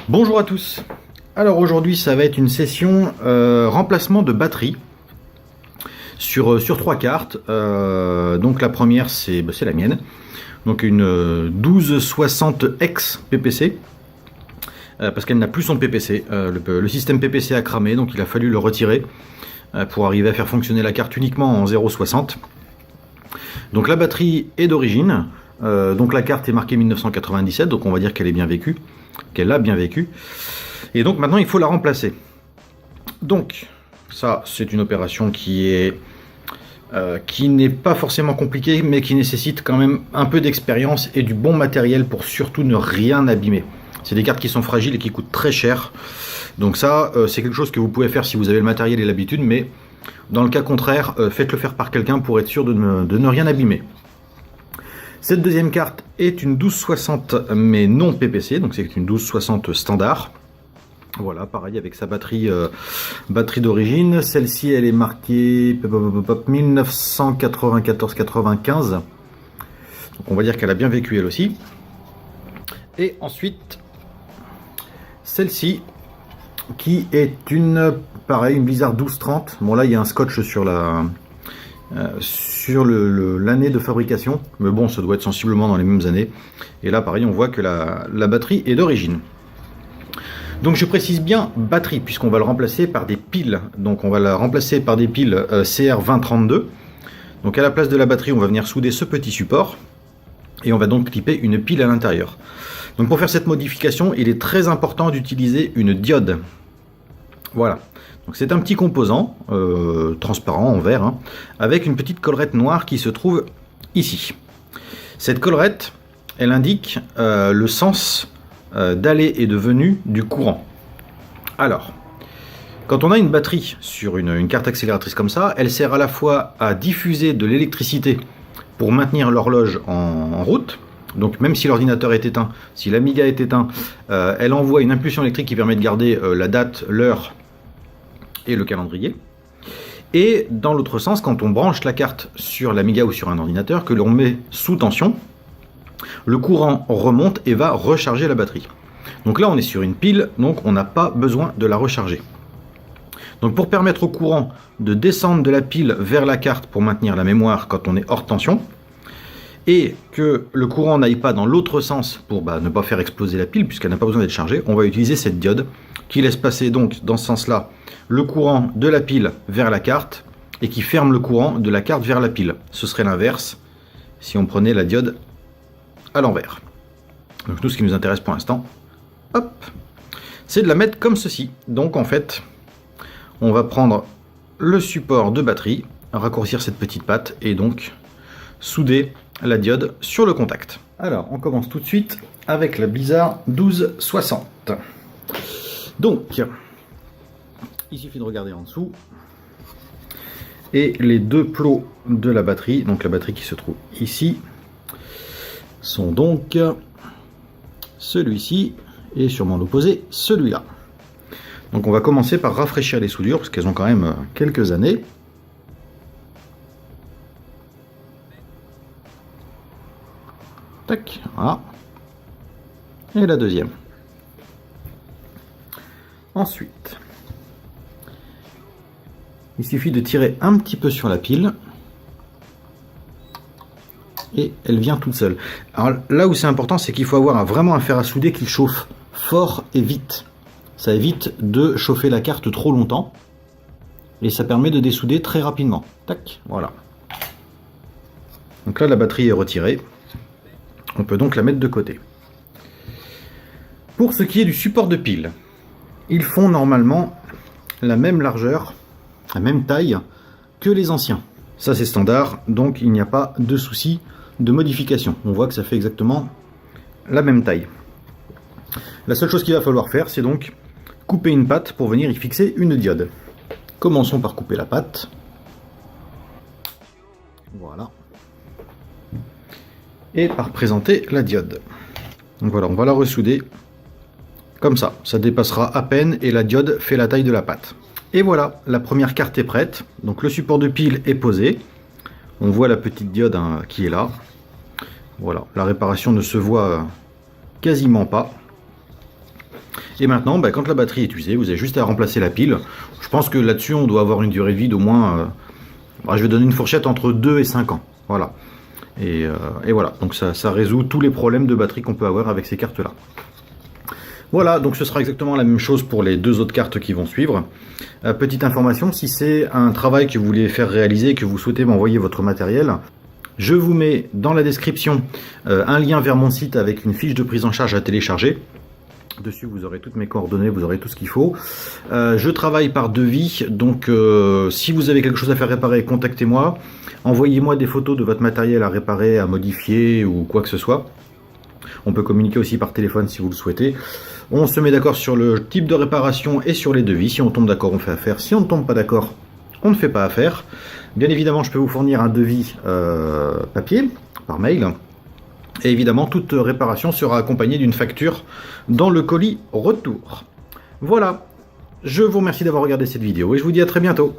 Bonjour à tous. Alors aujourd'hui ça va être une session remplacement de batterie sur trois cartes. Donc la première c'est la mienne. Donc une 1260X PPC. Parce qu'elle n'a plus son PPC. Le système PPC a cramé, donc il a fallu le retirer pour arriver à faire fonctionner la carte uniquement en 0,60. Donc la batterie est d'origine. Donc la carte est marquée 1997, donc on va dire qu'elle est bien vécue, qu'elle a bien vécu. Et donc maintenant il faut la remplacer. Donc ça c'est une opération qui n'est pas forcément compliquée, mais qui nécessite quand même un peu d'expérience et du bon matériel pour surtout ne rien abîmer. C'est des cartes qui sont fragiles et qui coûtent très cher. Donc ça c'est quelque chose que vous pouvez faire si vous avez le matériel et l'habitude, mais dans le cas contraire, faites-le faire par quelqu'un pour être sûr de ne rien abîmer. Cette deuxième carte est une 1260 mais non PPC, donc c'est une 1260 standard. Voilà, pareil avec sa batterie d'origine. Celle-ci elle est marquée 1994-95. Donc on va dire qu'elle a bien vécu elle aussi. Et ensuite celle-ci qui est une Blizzard 1230. Bon là il y a un scotch sur l'année de fabrication, mais bon ça doit être sensiblement dans les mêmes années. Et là pareil on voit que la batterie est d'origine. Donc je précise bien batterie puisqu'on va le remplacer par des piles. Donc on va la remplacer par des piles CR2032. Donc à la place de la batterie on va venir souder ce petit support et on va donc clipper une pile à l'intérieur. Donc pour faire cette modification il est très important d'utiliser une diode. Voilà. Donc c'est un petit composant transparent en verre, hein, avec une petite collerette noire qui se trouve ici. Cette collerette, elle indique le sens d'aller et de venue du courant. Alors, quand on a une batterie sur une carte accélératrice comme ça, elle sert à la fois à diffuser de l'électricité pour maintenir l'horloge en route. Donc même si l'ordinateur est éteint, si l'Amiga est éteint, elle envoie une impulsion électrique qui permet de garder la date, l'heure et le calendrier. Et dans l'autre sens, quand on branche la carte sur l'Amiga ou sur un ordinateur, que l'on met sous tension, le courant remonte et va recharger la batterie. Donc là on est sur une pile, donc on n'a pas besoin de la recharger. Donc pour permettre au courant de descendre de la pile vers la carte pour maintenir la mémoire quand on est hors tension, et que le courant n'aille pas dans l'autre sens pour ne pas faire exploser la pile puisqu'elle n'a pas besoin d'être chargée, on va utiliser cette diode qui laisse passer donc dans ce sens-là le courant de la pile vers la carte et qui ferme le courant de la carte vers la pile. Ce serait l'inverse si on prenait la diode à l'envers. Donc nous ce qui nous intéresse pour l'instant, hop, c'est de la mettre comme ceci. Donc en fait, on va prendre le support de batterie, raccourcir cette petite patte et donc souder la diode sur le contact. Alors on commence tout de suite avec la Blizzard 1260. Donc il suffit de regarder en dessous et les deux plots de la batterie, donc la batterie qui se trouve ici, sont donc celui-ci et sûrement l'opposé, celui-là. Donc on va commencer par rafraîchir les soudures parce qu'elles ont quand même quelques années. Tac, voilà. Et la deuxième. Ensuite, il suffit de tirer un petit peu sur la pile et elle vient toute seule. Alors là où c'est important, c'est qu'il faut avoir vraiment un fer à souder qui chauffe fort et vite. Ça évite de chauffer la carte trop longtemps et ça permet de dessouder très rapidement. Tac, voilà. Donc là la batterie est retirée. On peut donc la mettre de côté. Pour ce qui est du support de pile, ils font normalement la même largeur, la même taille que les anciens. Ça c'est standard, donc il n'y a pas de souci de modification. On voit que ça fait exactement la même taille. La seule chose qu'il va falloir faire, c'est donc couper une patte pour venir y fixer une diode. Commençons par couper la patte. Voilà. Et par présenter la diode. Donc voilà, on va la ressouder comme ça. Ça dépassera à peine et la diode fait la taille de la patte. Et voilà, la première carte est prête. Donc le support de pile est posé. On voit la petite diode qui est là. Voilà, la réparation ne se voit quasiment pas. Et maintenant, quand la batterie est usée, vous avez juste à remplacer la pile. Je pense que là-dessus, on doit avoir une durée de vie d'au moins, je vais donner une fourchette entre 2 et 5 ans. Voilà. Et voilà, donc ça résout tous les problèmes de batterie qu'on peut avoir avec ces cartes-là. Voilà, donc ce sera exactement la même chose pour les 2 autres cartes qui vont suivre. Petite information, si c'est un travail que vous voulez faire réaliser et que vous souhaitez m'envoyer votre matériel, je vous mets dans la description un lien vers mon site avec une fiche de prise en charge à télécharger. Dessus, vous aurez toutes mes coordonnées, vous aurez tout ce qu'il faut. Je travaille par devis, donc si vous avez quelque chose à faire réparer, contactez-moi. Envoyez-moi des photos de votre matériel à réparer, à modifier ou quoi que ce soit. On peut communiquer aussi par téléphone si vous le souhaitez. On se met d'accord sur le type de réparation et sur les devis. Si on tombe d'accord, on fait affaire. Si on ne tombe pas d'accord, on ne fait pas affaire. Bien évidemment, je peux vous fournir un devis papier, par mail. Et évidemment, toute réparation sera accompagnée d'une facture dans le colis retour. Voilà, je vous remercie d'avoir regardé cette vidéo et je vous dis à très bientôt.